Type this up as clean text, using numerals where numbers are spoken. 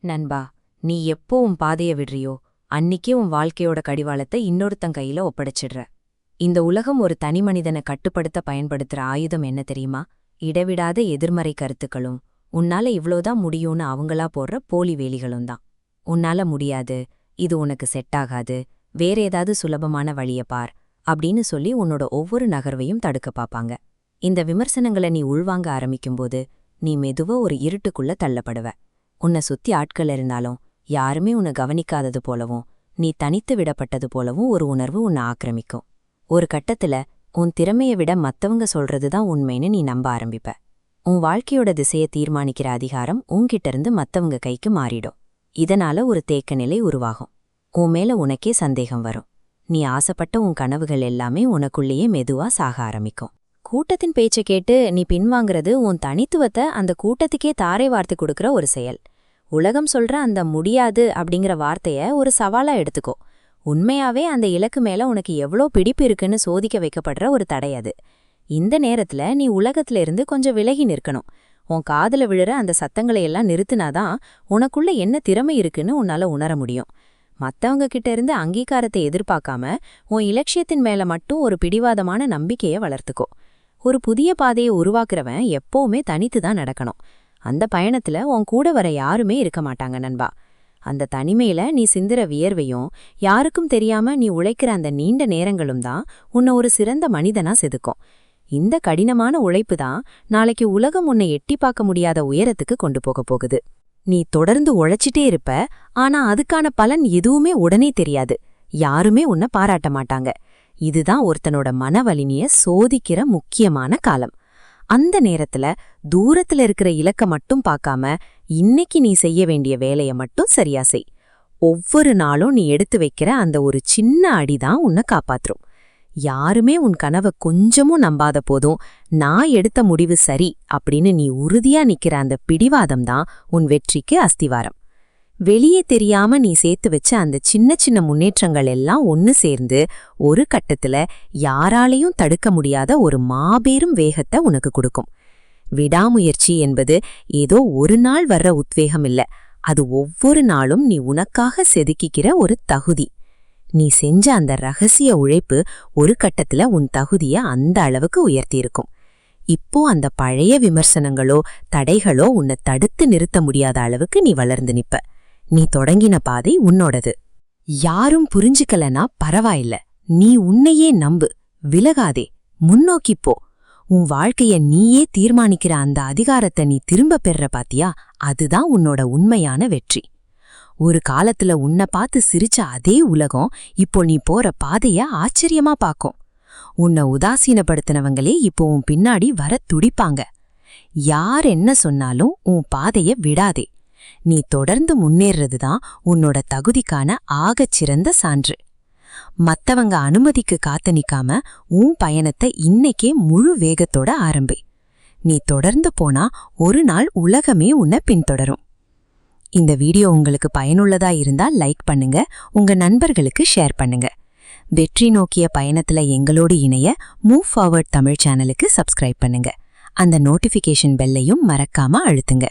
நண்பா, நீ எப்போ உன் பாதைய விடுறியோ அன்னிக்கே உன் வாழ்க்கையோட கடிவாளத்தை இன்னொருத்தன் கையில ஒப்படைச்சிடுற. இந்த உலகம் ஒரு தனி மனிதனை கட்டுப்படுத்த பயன்படுத்துற ஆயுதம் என்ன தெரியுமா? இடைவிடாத எதிர்மறை கருத்துக்களும் உன்னால இவ்ளோதான் முடியும்னு அவங்களா போடுற போலி வேலிகளும் தான். உன்னால முடியாது, இது உனக்கு செட் ஆகாது, வேற ஏதாவது சுலபமான வழிய பார் அப்படின்னு சொல்லி உன்னோட ஒவ்வொரு நகர்வையும் தடுக்க பாப்பாங்க. இந்த விமர்சனங்களை நீ உள்வாங்க ஆரம்பிக்கும்போது நீ மெதுவா ஒரு இருட்டுக்குள்ள தள்ளப்படுவ. உன்னை சுத்தி ஆட்கள் இருந்தாலும் யாருமே உன்னை கவனிக்காதது போலவும் நீ தனித்து விடப்பட்டது போலவும் ஒரு உணர்வு உன்னை ஆக்கிரமிக்கும். ஒரு கட்டத்துல உன் திறமையை விட மத்தவங்க சொல்றதுதான் உண்மைன்னு நீ நம்ப ஆரம்பிப்ப. உன் வாழ்க்கையோட திசையை தீர்மானிக்கிற அதிகாரம் உன்கிட்ட இருந்து மத்தவங்க கைக்கு மாறிடும். இதனால ஒரு தேக்க நிலை உருவாகும். உன் மேல உனக்கே சந்தேகம் வரும். நீ ஆசைப்பட்ட உன் கனவுகள் எல்லாமே உனக்குள்ளேயே மெதுவா சாக ஆரம்பிக்கும். கூட்டத்தின் பேச்சை கேட்டு நீ பின்வாங்கிறது உன் தனித்துவத்தை அந்த கூட்டத்துக்கே தாரை வார்த்து கொடுக்கற ஒரு செயல். உலகம் சொல்ற அந்த முடியாது அப்படிங்கிற வார்த்தைய ஒரு சவாலா எடுத்துக்கோ. உண்மையாவே அந்த இலக்கு மேல உனக்கு எவ்வளோ பிடிப்பு இருக்குன்னு சோதிக்க வைக்கப்படுற ஒரு தடை அது. இந்த நேரத்துல நீ உலகத்துல இருந்து கொஞ்சம் விலகி நிற்கணும். உன் காதுல விழுற அந்த சத்தங்களை எல்லாம் நிறுத்தினாதான் உனக்குள்ள என்ன திறமை இருக்குன்னு உன்னால உணர முடியும். மத்தவங்க கிட்ட இருந்து அங்கீகாரத்தை எதிர்பார்க்காம உன் இலட்சியத்தின் மேல மட்டும் ஒரு பிடிவாதமான நம்பிக்கையை வளர்த்துக்கோ. ஒரு புதிய பாதையை உருவாக்குறவன் எப்பவுமே தனித்து தான் நடக்கணும். அந்த பயணத்துல உன் கூட வர யாருமே இருக்க மாட்டாங்க நண்பா. அந்த தனிமையில நீ சிந்துற வியர்வையும் யாருக்கும் தெரியாம நீ உழைக்கிற அந்த நீண்ட நேரங்களும் தான் உன்னை ஒரு சிறந்த மனிதனா செதுக்கும். இந்த கடினமான உழைப்பு தான் நாளைக்கு உலகம் உன்னை எட்டி பார்க்க முடியாத உயரத்துக்கு கொண்டு போக போகுது. நீ தொடர்ந்து உழைச்சிட்டே இருப்ப, ஆனா அதுக்கான பலன் எதுவுமே உடனே தெரியாது. யாருமே உன்னை பாராட்ட மாட்டாங்க. இதுதான் ஒருத்தனோட மனவலிமைய சோதிக்கிற முக்கியமான காலம். அந்த நேரத்துல தூரத்துல இருக்கிற இலக்க மட்டும் பார்க்காம இன்னைக்கு நீ செய்ய வேண்டிய வேலைய மட்டும் சரியா செய். ஒவ்வொரு நாளும் நீ எடுத்து வைக்கிற அந்த ஒரு சின்ன அடிதான் உன்னை காப்பாற்றும். யாருமே உன் கனவை கொஞ்சமும் நம்பாத போதும் நான் எடுத்த முடிவு சரி அப்படின்னு நீ உறுதியா நிக்கிற அந்த பிடிவாதம் தான் உன் வெற்றிக்கு அஸ்திவாரம். வெளியே தெரியாம நீ சேர்த்து வச்ச அந்த சின்ன சின்ன முன்னேற்றங்கள் எல்லாம் ஒன்னு சேர்ந்து ஒரு கட்டத்துல யாராலையும் தடுக்க முடியாத ஒரு மாபெரும் வேகத்தை உனக்கு கொடுக்கும். விடாமுயற்சி என்பது ஏதோ ஒரு நாள் வர்ற உத்வேகம் இல்ல, அது ஒவ்வொரு நாளும் நீ உனக்காக செதுக்கிக்கிற ஒரு தகுதி. நீ செஞ்ச அந்த ரகசிய உழைப்பு ஒரு கட்டத்துல உன் தகுதிய அந்த அளவுக்கு உயர்த்தியிருக்கும். இப்போ அந்த பழைய விமர்சனங்களோ தடைகளோ உன்னை தடுத்து நிறுத்த முடியாத அளவுக்கு நீ வளர்ந்து நிப்ப. நீ தொடங்கின பாதை உன்னோடது. யாரும் புரிஞ்சுக்கலனா பரவாயில்ல, நீ உன்னையே நம்பு, விலகாதே, முன்னோக்கிப்போ. உன் வாழ்க்கைய நீயே தீர்மானிக்கிற அந்த அதிகாரத்தை நீ திரும்ப பெற பாத்தியா, அதுதான் உன்னோட உண்மையான வெற்றி. ஒரு காலத்துல உன்னை பார்த்து சிரிச்ச அதே உலகம் இப்போ நீ போற பாதைய ஆச்சரியமா பாக்கும். உன்னை உதாசீனப்படுத்தினவங்களே இப்போ உன் பின்னாடி வர துடிப்பாங்க. யார் என்ன சொன்னாலும் உன் பாதைய விடாதே. நீ தொடர்ந்து முன்னேறதுதான் உன்னோட தகுதிக்கான ஆகச்சிறந்த சான்று. மத்தவங்க அனுமதிக்கு காத்து நிக்காம உன் பயணத்தை இன்னைக்கே முழு வேகத்தோட ஆரம்பி. நீ தொடர்ந்து போனா ஒரு நாள் உலகமே உன்னை பின்தொடரும். இந்த வீடியோ உங்களுக்கு பயனுள்ளதா இருந்தா லைக் பண்ணுங்க, உங்க நண்பர்களுக்கு ஷேர் பண்ணுங்க. வெற்றி நோக்கிய பயணத்துல எங்களோடு இணைய மூவ் ஃபார்வர்ட் தமிழ் சேனலுக்கு சப்ஸ்கிரைப் பண்ணுங்க. அந்த நோட்டிஃபிகேஷன் பெல்லையும் மறக்காம அழுத்துங்க.